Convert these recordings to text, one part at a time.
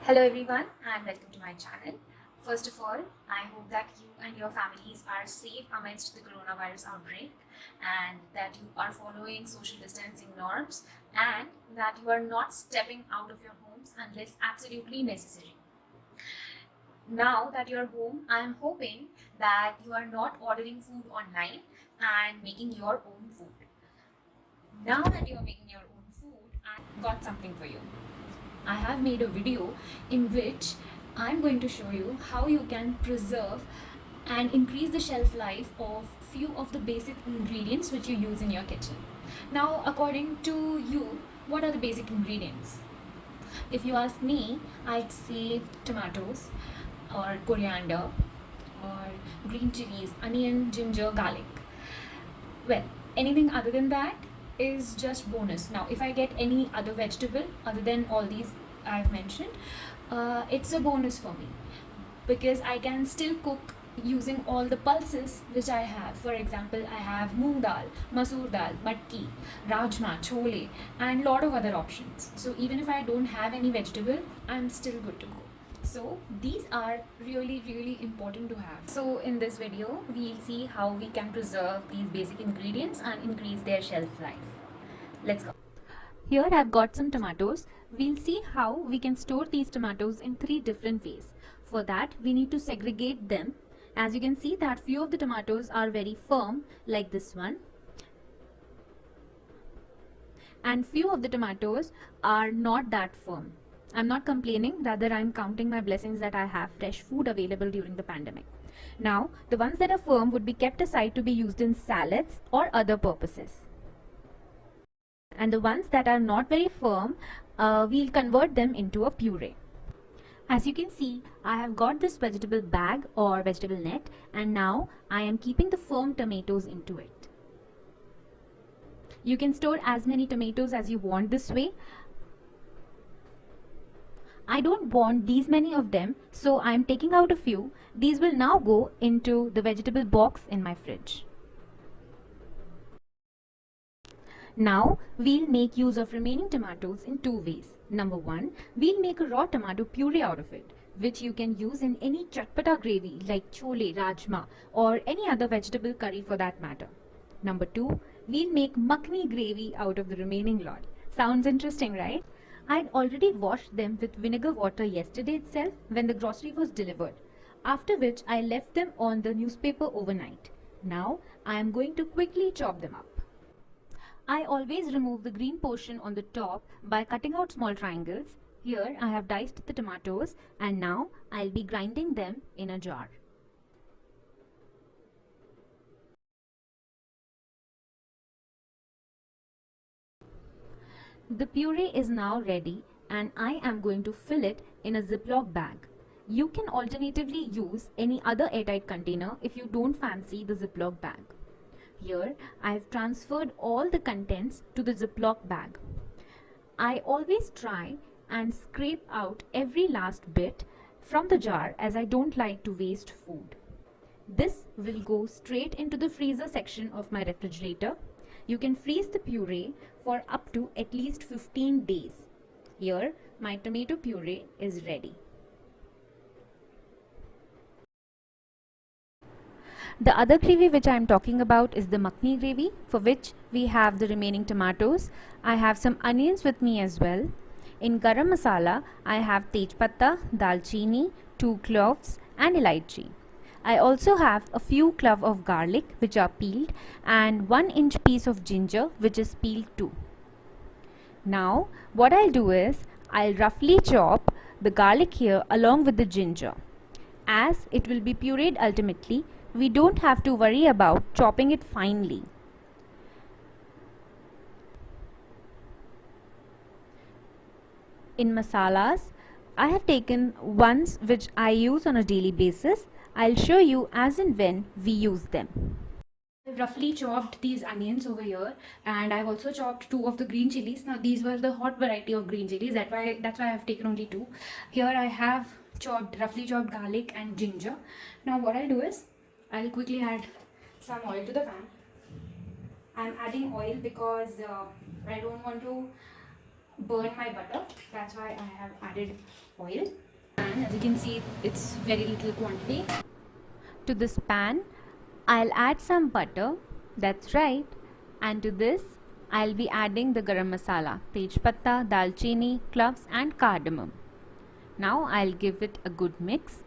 Hello everyone and welcome to my channel. First of all, I hope that you and your families are safe amidst the coronavirus outbreak and that you are following social distancing norms and that you are not stepping out of your homes unless absolutely necessary. Now that you're home, I am hoping that you are not ordering food online and making your own food. Now that you are making your own food, I've got something for you. I have made a video in which I'm going to show you how you can preserve and increase the shelf life of few of the basic ingredients which you use in your kitchen. Now, according to you, what are the basic ingredients? If you ask me, I'd say tomatoes or coriander or green chilies, onion, ginger, garlic. Well, anything other than that is just bonus. Now, if I get any other vegetable other than all these I've mentioned, it's a bonus for me because I can still cook using all the pulses which I have. For example, I have moong dal, masoor dal, matki, rajma, chole, and lot of other options. So even if I don't have any vegetable, I'm still good to go. So these are really important to have. So in this video, we'll see how we can preserve these basic ingredients and increase their shelf life. Let's go. Here I've got some tomatoes. We'll see how we can store these tomatoes in 3 different ways. For that, we need to segregate them. As you can see that few of the tomatoes are very firm like this one. And few of the tomatoes are not that firm. I'm not complaining, rather I'm counting my blessings that I have fresh food available during the pandemic. Now, the ones that are firm would be kept aside to be used in salads or other purposes. And the ones that are not very firm, we'll convert them into a puree. As you can see, I have got this vegetable bag or vegetable net, and now I am keeping the firm tomatoes into it. You can store as many tomatoes as you want this way. I don't want these many of them, so I am taking out a few. These will now go into the vegetable box in my fridge. Now, we'll make use of remaining tomatoes in 2 ways. Number 1, we'll make a raw tomato puree out of it, which you can use in any chatpata gravy like chole, rajma, or any other vegetable curry for that matter. Number 2, we'll make makhni gravy out of the remaining lot. Sounds interesting, right? I'd already washed them with vinegar water yesterday itself when the grocery was delivered, after which I left them on the newspaper overnight. Now, I am going to quickly chop them up. I always remove the green portion on the top by cutting out small triangles. Here I have diced the tomatoes and now I'll be grinding them in a jar. The puree is now ready and I am going to fill it in a Ziploc bag. You can alternatively use any other airtight container if you don't fancy the Ziploc bag. Here, I have transferred all the contents to the Ziploc bag. I always try and scrape out every last bit from the jar as I don't like to waste food. This will go straight into the freezer section of my refrigerator. You can freeze the puree for up to at least 15 days. Here, my tomato puree is ready. The other gravy which I am talking about is the makhni gravy, for which we have the remaining tomatoes. I have some onions with me as well. In garam masala, I have tej patta, dalchini, 2 cloves and elaichi. I also have a few cloves of garlic which are peeled and 1-inch piece of ginger which is peeled too. Now what I'll do is I'll roughly chop the garlic here along with the ginger. As it will be pureed ultimately, we don't have to worry about chopping it finely. In masalas, I have taken ones which I use on a daily basis. I'll show you as and when we use them. I've roughly chopped these onions over here and I've also chopped 2 of the green chilies. Now these were the hot variety of green chilies, that's why I've taken only 2. Here I have roughly chopped garlic and ginger. Now what I'll do is I'll quickly add some oil to the pan. I'm adding oil because I don't want to burn my butter. That's why I have added oil. And as you can see, it's very little quantity. To this pan, I'll add some butter. That's right. And to this, I'll be adding the garam masala, tej patta, dalchini, cloves and cardamom. Now I'll give it a good mix.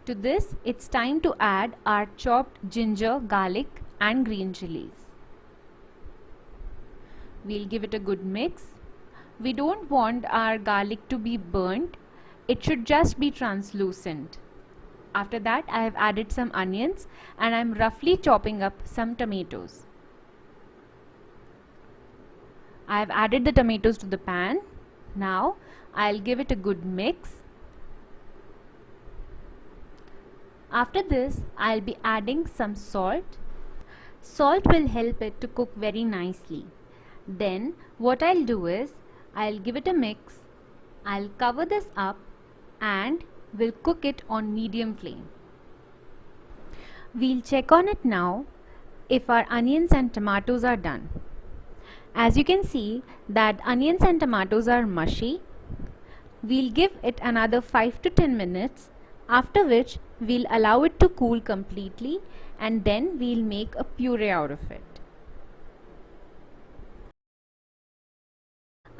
To this, it's time to add our chopped ginger, garlic and green chilies. We'll give it a good mix. We don't want our garlic to be burnt. It should just be translucent. After that, I have added some onions and I'm roughly chopping up some tomatoes. I have added the tomatoes to the pan. Now I'll give it a good mix. After this, I'll be adding some salt. Salt will help it to cook very nicely. Then what I'll do is, I'll give it a mix. I'll cover this up and we'll cook it on medium flame. We'll check on it now if our onions and tomatoes are done. As you can see that onions and tomatoes are mushy. We'll give it another 5 to 10 minutes, after which we'll allow it to cool completely and then we'll make a puree out of it.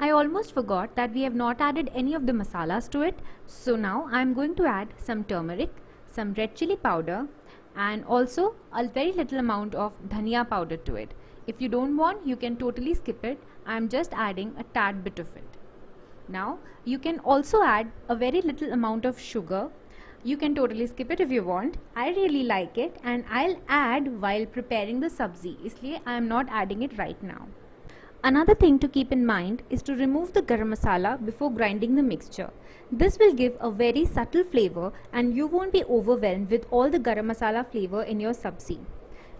I almost forgot that we have not added any of the masalas to it. So now I'm going to add some turmeric, some red chili powder and also a very little amount of dhania powder to it. If you don't want, you can totally skip it. I'm just adding a tad bit of it. Now you can also add a very little amount of sugar. You can totally skip it if you want. I really like it and I'll add while preparing the sabzi. Isliye I am not adding it right now. Another thing to keep in mind is to remove the garam masala before grinding the mixture. This will give a very subtle flavor and you won't be overwhelmed with all the garam masala flavor in your sabzi.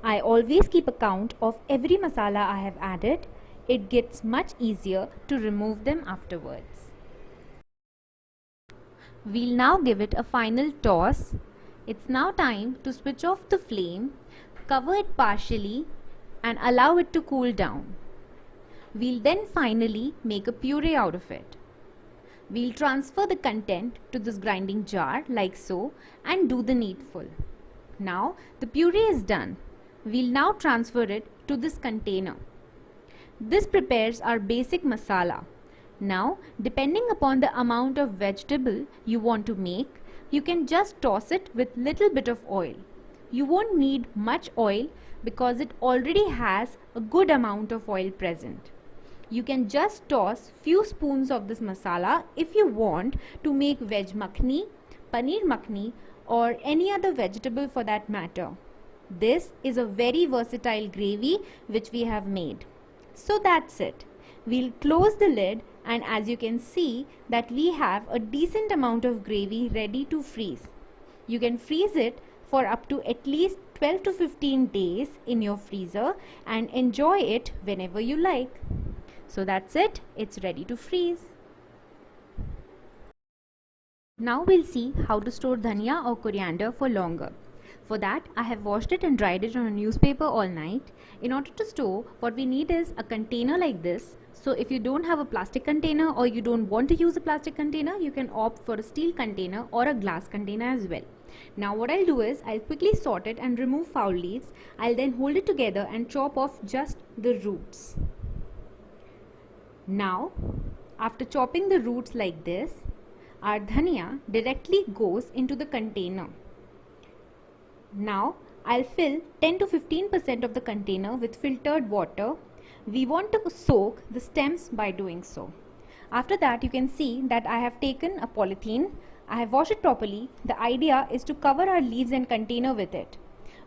I always keep a count of every masala I have added. It gets much easier to remove them afterwards. We'll now give it a final toss. It's now time to switch off the flame, cover it partially and allow it to cool down. We'll then finally make a puree out of it. We'll transfer the content to this grinding jar like so and do the needful. Now the puree is done. We'll now transfer it to this container. This prepares our basic masala. Now, depending upon the amount of vegetable you want to make, you can just toss it with little bit of oil. You won't need much oil because it already has a good amount of oil present. You can just toss few spoons of this masala if you want to make veg makhni, paneer makhni or any other vegetable for that matter. This is a very versatile gravy which we have made. So that's it. We'll close the lid and as you can see that we have a decent amount of gravy ready to freeze. You can freeze it for up to at least 12 to 15 days in your freezer and enjoy it whenever you like. So that's it, it's ready to freeze. Now we'll see how to store dhania or coriander for longer. For that, I have washed it and dried it on a newspaper all night. In order to store, what we need is a container like this. So if you don't have a plastic container or you don't want to use a plastic container, you can opt for a steel container or a glass container as well. Now what I'll do is, I'll quickly sort it and remove foul leaves. I'll then hold it together and chop off just the roots. Now, after chopping the roots like this, our dhania directly goes into the container. Now, I'll fill 10 to 15% of the container with filtered water. We want to soak the stems by doing so. After that, you can see that I have taken a polythene. I have washed it properly. The idea is to cover our leaves and container with it.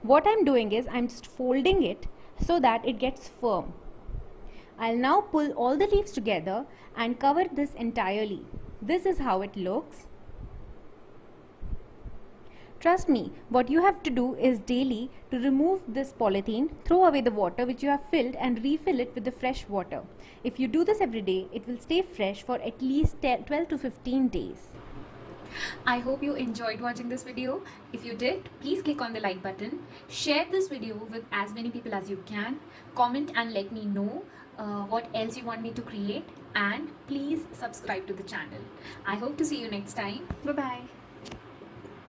What I'm doing is I'm just folding it so that it gets firm. I'll now pull all the leaves together and cover this entirely. This is how it looks. Trust me, what you have to do is daily to remove this polythene, throw away the water which you have filled and refill it with the fresh water. If you do this every day, it will stay fresh for at least 12 to 15 days. I hope you enjoyed watching this video. If you did, please click on the like button. Share this video with as many people as you can. Comment and let me know what else you want me to create. And please subscribe to the channel. I hope to see you next time. Bye bye.